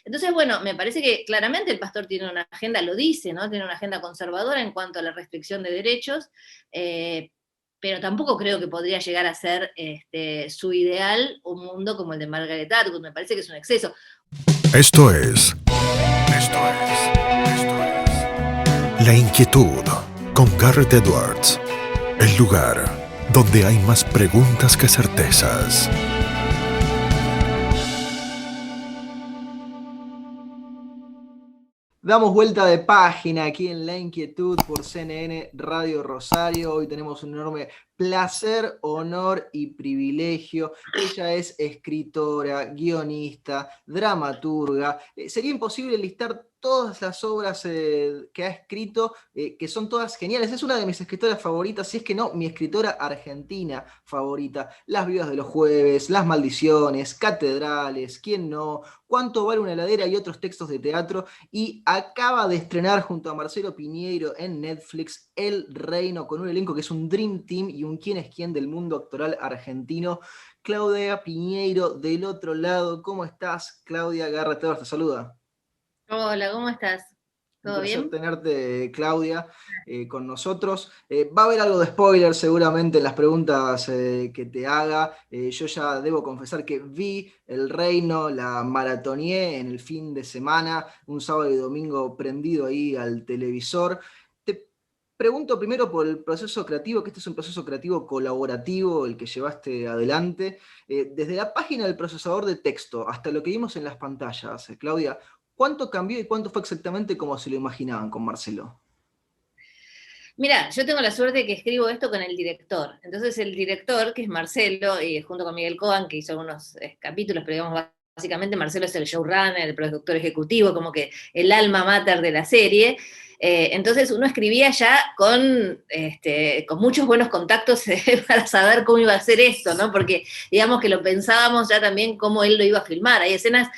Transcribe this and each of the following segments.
Entonces, bueno, me parece que claramente el pastor tiene una agenda, lo dice, ¿no? Tiene una agenda conservadora en cuanto a la restricción de derechos, pero tampoco creo que podría llegar a ser su ideal un mundo como el de Margaret Atwood. Me parece que es un exceso. La Inquietud con Garrett Edwards. El lugar donde hay más preguntas que certezas. Damos vuelta de página aquí en La Inquietud por CNN Radio Rosario. Hoy tenemos un enorme placer, honor y privilegio. Ella es escritora, guionista, dramaturga. Sería imposible listar todas las obras que ha escrito, que son todas geniales. Es una de mis escritoras favoritas, si es que no, mi escritora argentina favorita. Las viudas de los jueves, Las maldiciones, Catedrales, ¿Quién no? Cuánto vale una heladera y otros textos de teatro. Y acaba de estrenar junto a Marcelo Piñeiro en Netflix El Reino, con un elenco que es un Dream Team y un quién es quién del mundo actoral argentino. Claudia Piñeiro del otro lado. ¿Cómo estás, Claudia? Garrett te saluda. Hola, ¿cómo estás? ¿Todo bien? Un placer tenerte, Claudia, con nosotros. Va a haber algo de spoiler seguramente en las preguntas que te haga. Yo ya debo confesar que vi El Reino, la maratoneé en el fin de semana, un sábado y domingo prendido ahí al televisor. Te pregunto primero por el proceso creativo, que este es un proceso creativo colaborativo, el que llevaste adelante. Desde la página del procesador de texto hasta lo que vimos en las pantallas, Claudia, ¿cuánto cambió y cuánto fue exactamente como se lo imaginaban con Marcelo? Mira, yo tengo la suerte de que escribo esto con el director. Entonces el director, que es Marcelo, y junto con Miguel Cohen, que hizo algunos capítulos, pero digamos, básicamente Marcelo es el showrunner, el productor ejecutivo, como que el alma mater de la serie. Entonces uno escribía ya con muchos buenos contactos para saber cómo iba a ser esto, ¿no? Porque digamos que lo pensábamos ya también cómo él lo iba a filmar. Hay escenas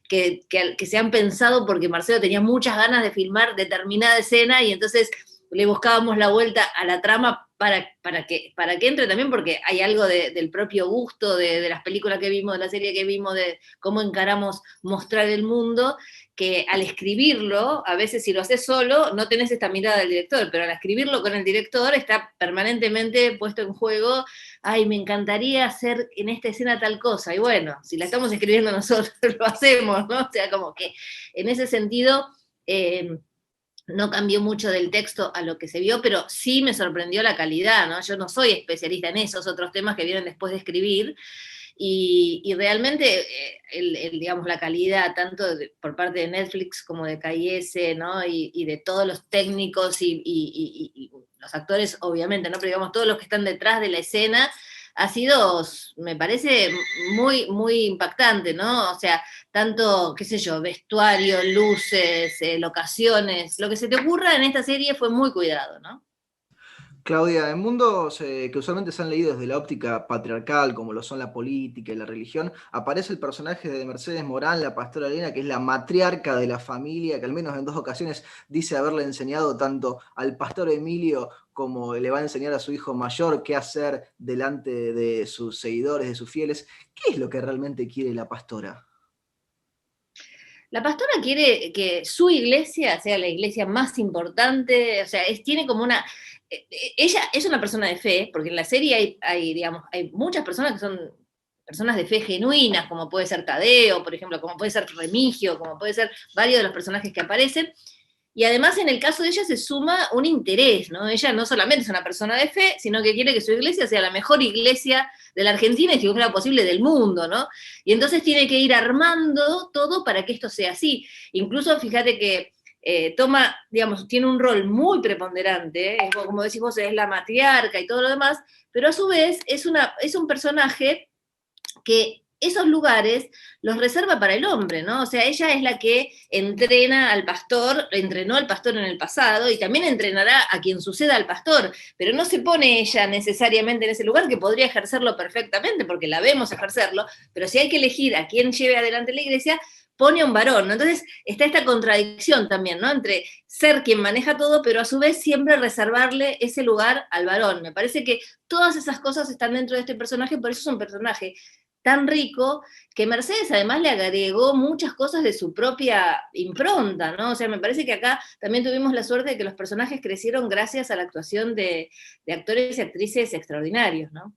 que se han pensado porque Marcelo tenía muchas ganas de filmar determinada escena y entonces le buscábamos la vuelta a la trama para que entre también, porque hay algo del propio gusto de las películas que vimos, de la serie que vimos, de cómo encaramos mostrar el mundo, que al escribirlo, a veces si lo haces solo, no tenés esta mirada del director, pero al escribirlo con el director está permanentemente puesto en juego, ay, me encantaría hacer en esta escena tal cosa, y bueno, si la estamos escribiendo nosotros, lo hacemos, ¿no? O sea, como que en ese sentido... no cambió mucho del texto a lo que se vio, pero sí me sorprendió la calidad, ¿no? Yo no soy especialista en esos otros temas que vienen después de escribir, y realmente, digamos, la calidad, tanto por parte de Netflix como de KIS, ¿no? Y de todos los técnicos y los actores, obviamente, ¿no? Pero digamos, todos los que están detrás de la escena, ha sido, me parece, muy, muy impactante, ¿no? O sea, tanto, qué sé yo, vestuario, luces, locaciones, lo que se te ocurra en esta serie fue muy cuidado, ¿no? Claudia, en mundos que usualmente se han leído desde la óptica patriarcal, como lo son la política y la religión, aparece el personaje de Mercedes Morán, la pastora Elena, que es la matriarca de la familia, que al menos en 2 ocasiones dice haberle enseñado tanto al pastor Emilio como le va a enseñar a su hijo mayor qué hacer delante de sus seguidores, de sus fieles. ¿Qué es lo que realmente quiere la pastora? La pastora quiere que su iglesia sea la iglesia más importante, o sea, tiene como una... Ella es una persona de fe, porque en la serie digamos, hay muchas personas que son personas de fe genuinas, como puede ser Tadeo, por ejemplo, como puede ser Remigio, como puede ser varios de los personajes que aparecen, y además en el caso de ella se suma un interés, ¿no? Ella no solamente es una persona de fe, sino que quiere que su iglesia sea la mejor iglesia de la Argentina y si fuera posible del mundo, ¿no? Y entonces tiene que ir armando todo para que esto sea así. Incluso fíjate que toma, digamos, tiene un rol muy preponderante, como decís vos, es la matriarca y todo lo demás, pero a su vez es un personaje que esos lugares los reserva para el hombre, ¿no? O sea, ella es la que entrena al pastor, entrenó al pastor en el pasado y también entrenará a quien suceda al pastor, pero no se pone ella necesariamente en ese lugar, que podría ejercerlo perfectamente, porque la vemos ejercerlo, pero si hay que elegir a quién lleve adelante la iglesia, pone a un varón, ¿no? Entonces está esta contradicción también, ¿no? Entre ser quien maneja todo, pero a su vez siempre reservarle ese lugar al varón. Me parece que todas esas cosas están dentro de este personaje, por eso es un personaje tan rico que Mercedes además le agregó muchas cosas de su propia impronta, ¿no? O sea, me parece que acá también tuvimos la suerte de que los personajes crecieron gracias a la actuación de actores y actrices extraordinarios, ¿no?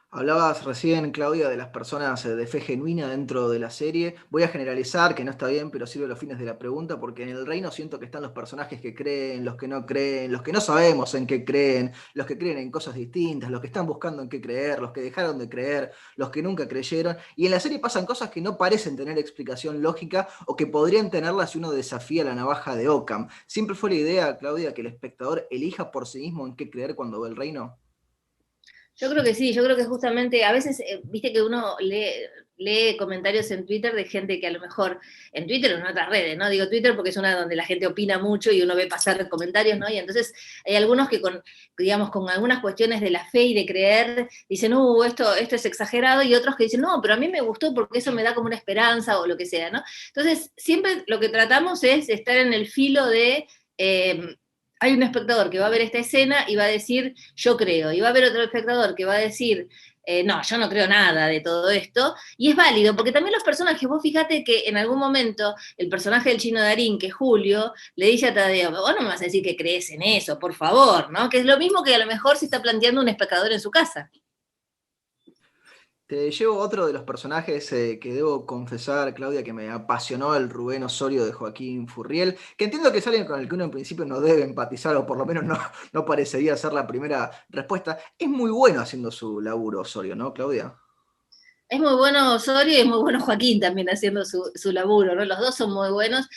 Hablabas recién, Claudia, de las personas de fe genuina dentro de la serie. Voy a generalizar, que no está bien, pero sirve a los fines de la pregunta, porque en el reino siento que están los personajes que creen, los que no creen, los que no sabemos en qué creen, los que creen en cosas distintas, los que están buscando en qué creer, los que dejaron de creer, los que nunca creyeron. Y en la serie pasan cosas que no parecen tener explicación lógica o que podrían tenerla si uno desafía la navaja de Occam. ¿Siempre fue la idea, Claudia, que el espectador elija por sí mismo en qué creer cuando ve el reino? Yo creo que sí, yo creo que justamente, a veces, viste que uno lee comentarios en Twitter de gente que a lo mejor, en Twitter o en otras redes, ¿no? Digo Twitter porque es una donde la gente opina mucho y uno ve pasar comentarios, ¿no? Y entonces hay algunos que digamos, con algunas cuestiones de la fe y de creer, dicen, esto es exagerado, y otros que dicen, no, pero a mí me gustó porque eso me da como una esperanza o lo que sea, ¿no? Entonces, siempre lo que tratamos es estar en el filo de... hay un espectador que va a ver esta escena y va a decir, yo creo, y va a haber otro espectador que va a decir, no, yo no creo nada de todo esto, y es válido, porque también los personajes, vos fíjate que en algún momento el personaje del Chino Darín, que es Julio, le dice a Tadeo, vos no me vas a decir que crees en eso, por favor, ¿no? Que es lo mismo que a lo mejor se está planteando un espectador en su casa. Te llevo otro de los personajes que debo confesar, Claudia, que me apasionó, el Rubén Osorio de Joaquín Furriel, que entiendo que es alguien con el que uno en principio no debe empatizar, o por lo menos no parecería ser la primera respuesta. Es muy bueno haciendo su laburo, Osorio, ¿no, Claudia? Es muy bueno Osorio y es muy bueno Joaquín también haciendo su laburo, ¿no? Los dos son muy buenos.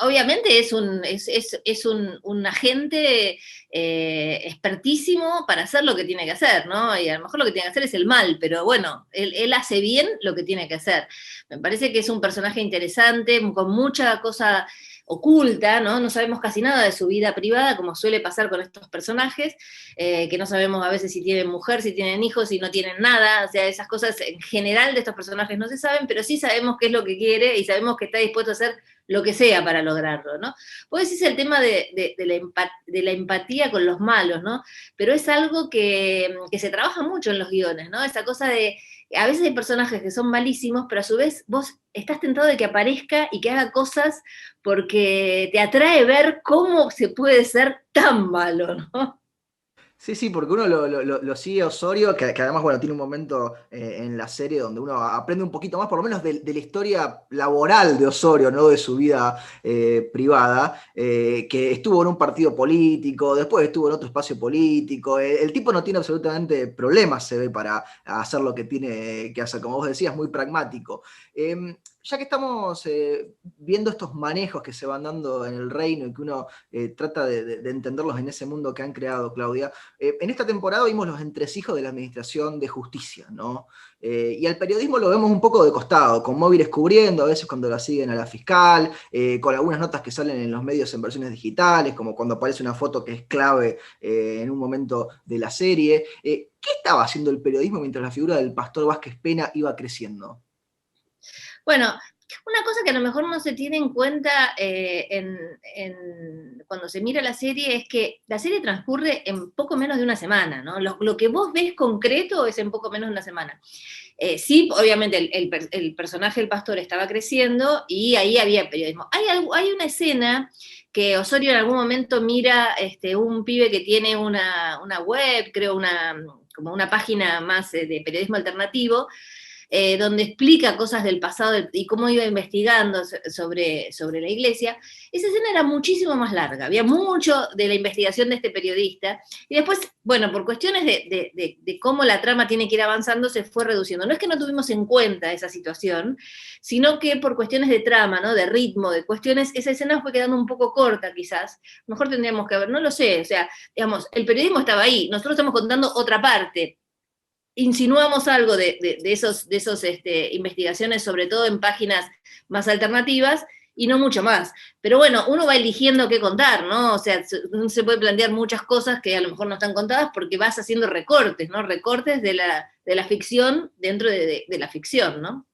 Obviamente es un agente expertísimo para hacer lo que tiene que hacer, ¿no? Y a lo mejor lo que tiene que hacer es el mal, pero bueno, él hace bien lo que tiene que hacer. Me parece que es un personaje interesante, con mucha cosa oculta, ¿no? No sabemos casi nada de su vida privada, como suele pasar con estos personajes, que no sabemos a veces si tienen mujer, si tienen hijos, si no tienen nada, o sea, esas cosas en general de estos personajes no se saben, pero sí sabemos qué es lo que quiere y sabemos que está dispuesto a hacer lo que sea para lograrlo, ¿no? Vos decís el tema de la empatía con los malos, ¿no? Pero es algo que se trabaja mucho en los guiones, ¿no? Esa cosa de, a veces hay personajes que son malísimos, pero a su vez vos estás tentado de que aparezca y que haga cosas porque te atrae ver cómo se puede ser tan malo, ¿no? Sí, sí, porque uno lo sigue a Osorio, que además, bueno, tiene un momento en la serie donde uno aprende un poquito más, por lo menos de la historia laboral de Osorio, no de su vida privada, que estuvo en un partido político, después estuvo en otro espacio político. El tipo no tiene absolutamente problemas, se ve, para hacer lo que tiene que hacer, como vos decías, muy pragmático. Ya que estamos viendo estos manejos que se van dando en el reino y que uno trata de entenderlos en ese mundo que han creado, Claudia, en esta temporada vimos los entresijos de la administración de justicia, ¿no? Y al periodismo lo vemos un poco de costado, con móviles cubriendo, a veces cuando la siguen a la fiscal, con algunas notas que salen en los medios en versiones digitales, como cuando aparece una foto que es clave en un momento de la serie. ¿Qué estaba haciendo el periodismo mientras la figura del Pastor Vázquez Pena iba creciendo? Bueno, una cosa que a lo mejor no se tiene en cuenta cuando se mira la serie es que la serie transcurre en poco menos de una semana, ¿no? Lo que vos ves concreto es en poco menos de una semana. Sí, obviamente el personaje del pastor estaba creciendo y ahí había periodismo. Hay una escena que Osorio en algún momento mira un pibe que tiene una web, creo como una página más de periodismo alternativo, donde explica cosas del pasado y cómo iba investigando sobre la iglesia. Esa escena era muchísimo más larga, había mucho de la investigación de este periodista, y después, bueno, por cuestiones de cómo la trama tiene que ir avanzando, se fue reduciendo. No es que no tuvimos en cuenta esa situación, sino que por cuestiones de trama, ¿no? De ritmo, de cuestiones, esa escena fue quedando un poco corta quizás, mejor tendríamos que ver, no lo sé, o sea, digamos, el periodismo estaba ahí, nosotros estamos contando otra parte, insinuamos algo de esos investigaciones, sobre todo en páginas más alternativas, y no mucho más. Pero bueno, uno va eligiendo qué contar, ¿no? O sea, uno se puede plantear muchas cosas que a lo mejor no están contadas porque vas haciendo recortes, ¿no? Recortes de la ficción dentro de la ficción, ¿no?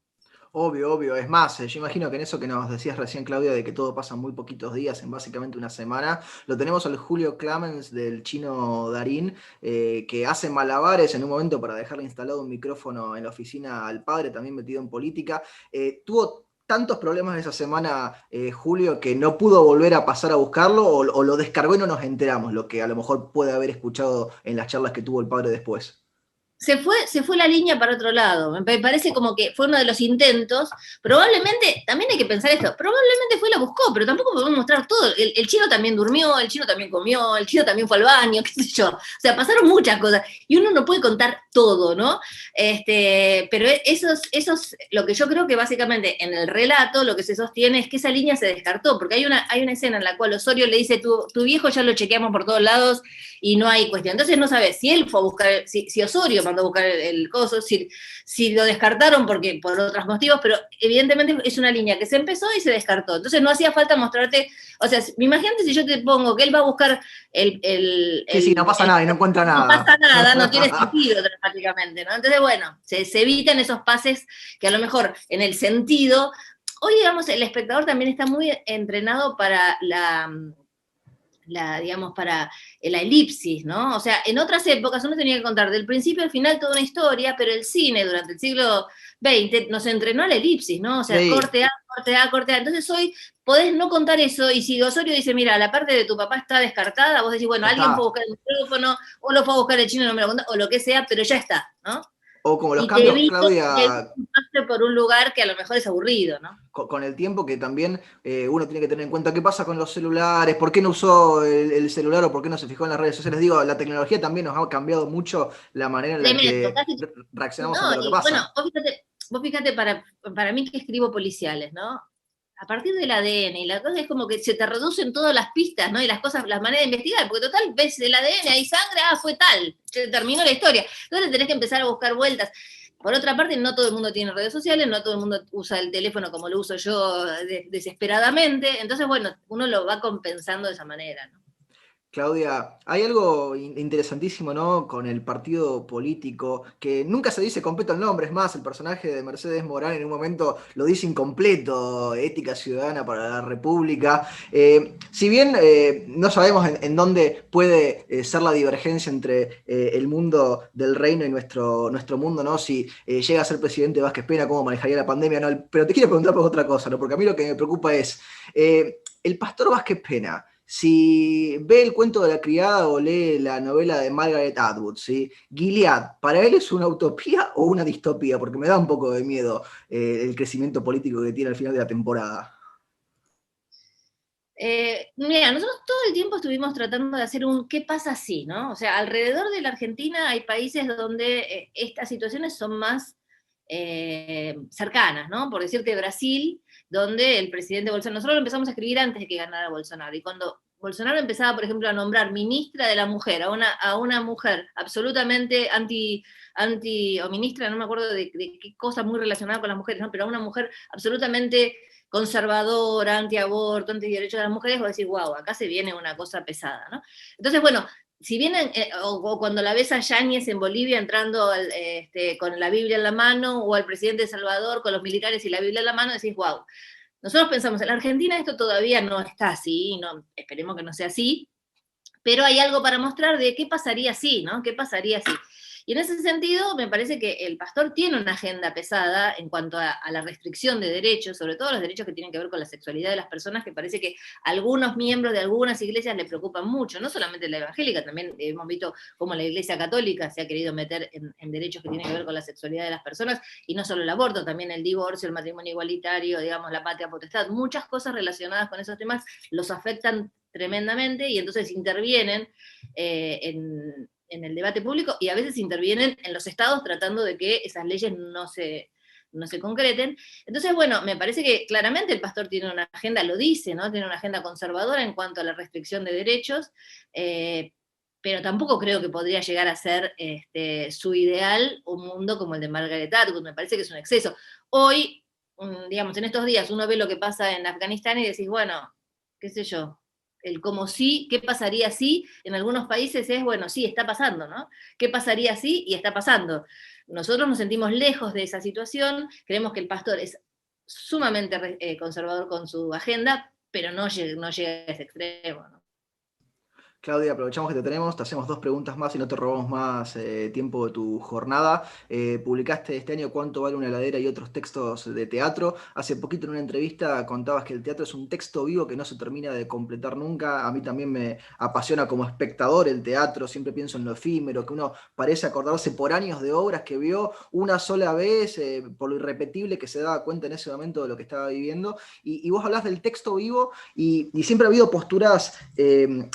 Obvio, obvio. Es más, yo imagino que en eso que nos decías recién, Claudia, de que todo pasa en muy poquitos días, en básicamente una semana, lo tenemos al Julio Clamens del chino Darín, que hace malabares en un momento para dejarle instalado un micrófono en la oficina al padre, también metido en política. Tuvo tantos problemas esa semana, Julio, que no pudo volver a pasar a buscarlo o lo descargó y no nos enteramos, lo que a lo mejor puede haber escuchado en las charlas que tuvo el padre después. Se fue la línea para otro lado. Me parece como que fue uno de los intentos. Probablemente, también hay que pensar esto, probablemente fue y la buscó, pero tampoco podemos mostrar todo. El chino también durmió, el chino también comió, el chino también fue al baño, qué sé yo. O sea, pasaron muchas cosas. Y uno no puede contar todo, ¿no? Pero eso es lo que yo creo que básicamente en el relato lo que se sostiene es que esa línea se descartó, porque hay una escena en la cual Osorio le dice, tu viejo ya lo chequeamos por todos lados y no hay cuestión. Entonces no sabes si él fue a buscar, si Osorio mandó a buscar el coso, si lo descartaron por otros motivos, pero evidentemente es una línea que se empezó y se descartó. Entonces no hacía falta mostrarte, o sea, imagínate si yo te pongo que él va a buscar Sí, no pasa nada y no encuentra nada. No pasa nada, no tiene sentido dramáticamente, ¿no? Entonces, bueno, se evitan esos pases que a lo mejor en el sentido, hoy digamos, el espectador también está muy entrenado para digamos, para la elipsis, ¿no? O sea, en otras épocas uno tenía que contar del principio al final toda una historia, pero el cine durante el siglo XX nos entrenó a la elipsis, ¿no? O sea, Sí. corte A, corte A, corte A. Entonces hoy podés no contar eso, y si Osorio dice, mira, la parte de tu papá está descartada, vos decís, bueno, alguien fue a buscar el micrófono, o lo fue a buscar el chino, no me lo contó, o lo que sea, pero ya está, ¿no? O como los Y cambios, te Claudia, evito por un lugar que a lo mejor es aburrido, ¿no? con el tiempo que también uno tiene que tener en cuenta qué pasa con los celulares, por qué no usó el celular o por qué no se fijó en las redes sociales. Digo, la tecnología también nos ha cambiado mucho la manera en la Tremendo, que casi. reaccionamos No, ante lo que y bueno, pasa. vos fíjate para mí que escribo policiales, ¿no? A partir del ADN, y la cosa es como que se te reducen todas las pistas, ¿no? Y las cosas, las maneras de investigar, porque total, ves el ADN, hay sangre, fue tal, se terminó la historia. Entonces tenés que empezar a buscar vueltas. Por otra parte, no todo el mundo tiene redes sociales, no todo el mundo usa el teléfono como lo uso yo desesperadamente. Entonces, bueno, uno lo va compensando de esa manera, ¿no? Claudia, hay algo interesantísimo, ¿no? Con el partido político, que nunca se dice completo el nombre, es más, el personaje de Mercedes Morán en un momento lo dice incompleto, Ética Ciudadana para la República. Si bien no sabemos en dónde puede ser la divergencia entre el mundo del reino y nuestro mundo, ¿no? Si llega a ser presidente Vázquez Pena, cómo manejaría la pandemia, ¿no? Pero te quiero preguntar por otra cosa, ¿no? Porque a mí lo que me preocupa es, el pastor Vázquez Pena, si ve el cuento de la criada o lee la novela de Margaret Atwood, ¿sí? Gilead, ¿para él es una utopía o una distopía? Porque me da un poco de miedo el crecimiento político que tiene al final de la temporada. Mira, nosotros todo el tiempo estuvimos tratando de hacer un ¿qué pasa si? ¿No? O sea, alrededor de la Argentina hay países donde estas situaciones son más cercanas, ¿no? Por decirte Brasil, donde el presidente Bolsonaro, nosotros lo empezamos a escribir antes de que ganara Bolsonaro, y cuando Bolsonaro empezaba, por ejemplo, a nombrar ministra de la mujer, a una mujer absolutamente o ministra, no me acuerdo de qué cosa muy relacionada con las mujeres, ¿no? Pero a una mujer absolutamente conservadora, antiaborto, antiderechos de las mujeres, vos decís, wow, acá se viene una cosa pesada, ¿no? Entonces, bueno, si vienen, o cuando la ves a Yáñez en Bolivia entrando con la Biblia en la mano, o al presidente de Salvador con los militares y la Biblia en la mano, decís, wow. Nosotros pensamos, en la Argentina esto todavía no está así, no, esperemos que no sea así, pero hay algo para mostrar de qué pasaría si, ¿no? ¿Qué pasaría si? Y en ese sentido, me parece que el pastor tiene una agenda pesada en cuanto a la restricción de derechos, sobre todo los derechos que tienen que ver con la sexualidad de las personas, que parece que a algunos miembros de algunas iglesias le preocupan mucho, no solamente la evangélica, también hemos visto cómo la iglesia católica se ha querido meter en derechos que tienen que ver con la sexualidad de las personas, y no solo el aborto, también el divorcio, el matrimonio igualitario, digamos, la patria potestad, muchas cosas relacionadas con esos temas los afectan tremendamente, y entonces intervienen en el debate público, y a veces intervienen en los estados tratando de que esas leyes no se concreten. Entonces, bueno, me parece que claramente el pastor tiene una agenda, lo dice, ¿no? Tiene una agenda conservadora en cuanto a la restricción de derechos, pero tampoco creo que podría llegar a ser su ideal un mundo como el de Margaret Atwood. Me parece que es un exceso. Hoy, digamos, en estos días uno ve lo que pasa en Afganistán y decís, bueno, qué sé yo, el como sí, qué pasaría si, en algunos países es, bueno, sí, está pasando, ¿no? ¿Qué pasaría si? Y está pasando. Nosotros nos sentimos lejos de esa situación, creemos que el pastor es sumamente conservador con su agenda, pero no llega a ese extremo, ¿no? Claudia, aprovechamos que te tenemos, te hacemos 2 preguntas más y no te robamos más tiempo de tu jornada. Publicaste este año Cuánto vale una heladera y otros textos de teatro. Hace poquito en una entrevista contabas que el teatro es un texto vivo que no se termina de completar nunca. A mí también me apasiona como espectador el teatro, siempre pienso en lo efímero, que uno parece acordarse por años de obras que vio una sola vez, por lo irrepetible que se daba cuenta en ese momento de lo que estaba viviendo. Y vos hablás del texto vivo y siempre ha habido posturas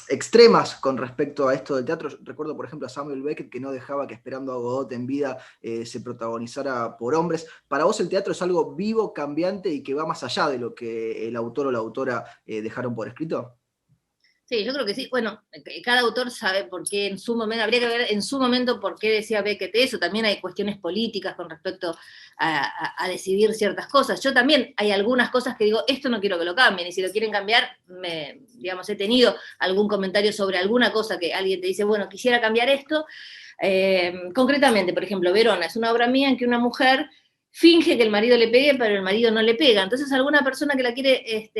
extremas con respecto a esto del teatro. Recuerdo, por ejemplo, a Samuel Beckett, que no dejaba que Esperando a Godot en vida se protagonizara por hombres. ¿Para vos el teatro es algo vivo, cambiante y que va más allá de lo que el autor o la autora dejaron por escrito? Sí, yo creo que sí. Bueno, cada autor sabe por qué en su momento, habría que ver en su momento por qué decía Beckett eso. También hay cuestiones políticas con respecto a decidir ciertas cosas. Yo también hay algunas cosas que digo, esto no quiero que lo cambien, y si lo quieren cambiar, digamos, he tenido algún comentario sobre alguna cosa que alguien te dice, bueno, quisiera cambiar esto. Concretamente, por ejemplo, Verona es una obra mía en que una mujer finge que el marido le pegue, pero el marido no le pega. Entonces alguna persona que la quiere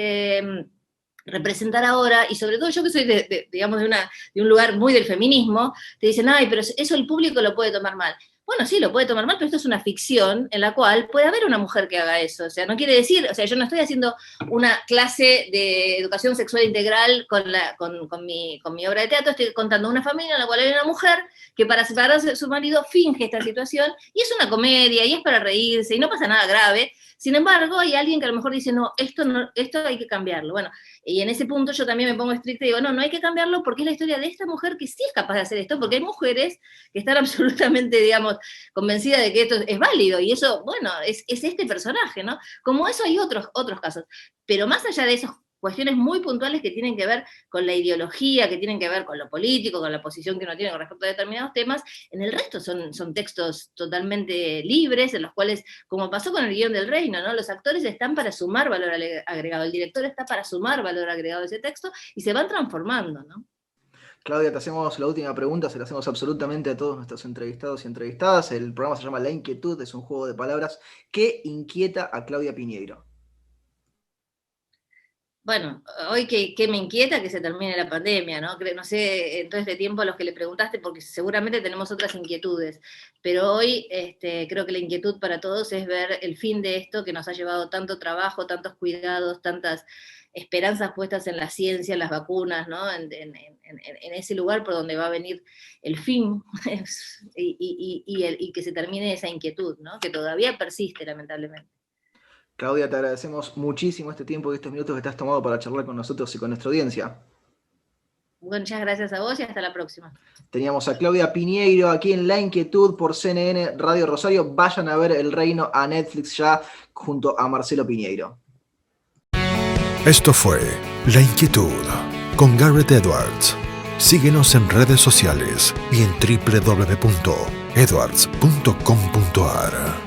representar ahora, y sobre todo yo que soy digamos, de un lugar muy del feminismo, te dicen, ay, pero eso el público lo puede tomar mal. Bueno, sí, lo puede tomar mal, pero esto es una ficción en la cual puede haber una mujer que haga eso. O sea, no quiere decir, o sea, yo no estoy haciendo una clase de educación sexual integral con mi obra de teatro, estoy contando una familia en la cual hay una mujer que para separarse de su marido finge esta situación, y es una comedia, y es para reírse, y no pasa nada grave. Sin embargo, hay alguien que a lo mejor dice, no, esto hay que cambiarlo. Bueno, y en ese punto yo también me pongo estricta y digo, no hay que cambiarlo porque es la historia de esta mujer que sí es capaz de hacer esto, porque hay mujeres que están absolutamente, digamos, convencidas de que esto es válido, y eso, bueno, es este personaje, ¿no? Como eso hay otros casos. Pero más allá de esas cuestiones muy puntuales que tienen que ver con la ideología, que tienen que ver con lo político, con la posición que uno tiene con respecto a determinados temas, en el resto son textos totalmente libres, en los cuales, como pasó con el guión del Reino, ¿no? Los actores están para sumar valor agregado, el director está para sumar valor agregado a ese texto, y se van transformando, ¿no? Claudia, te hacemos la última pregunta, se la hacemos absolutamente a todos nuestros entrevistados y entrevistadas. El programa se llama La Inquietud, es un juego de palabras. ¿Qué inquieta a Claudia Piñeiro? Bueno, hoy que me inquieta que se termine la pandemia, ¿no? No sé en todo este tiempo a los que le preguntaste, porque seguramente tenemos otras inquietudes, pero hoy creo que la inquietud para todos es ver el fin de esto que nos ha llevado tanto trabajo, tantos cuidados, tantas esperanzas puestas en la ciencia, en las vacunas, ¿no? En ese lugar por donde va a venir el fin y que se termine esa inquietud, ¿no? Que todavía persiste, lamentablemente. Claudia, te agradecemos muchísimo este tiempo y estos minutos que te has tomado para charlar con nosotros y con nuestra audiencia. Muchas gracias a vos y hasta la próxima. Teníamos a Claudia Piñeiro aquí en La Inquietud por CNN Radio Rosario. Vayan a ver El Reino a Netflix ya junto a Marcelo Piñeiro. Esto fue La Inquietud con Garrett Edwards. Síguenos en redes sociales y en www.edwards.com.ar.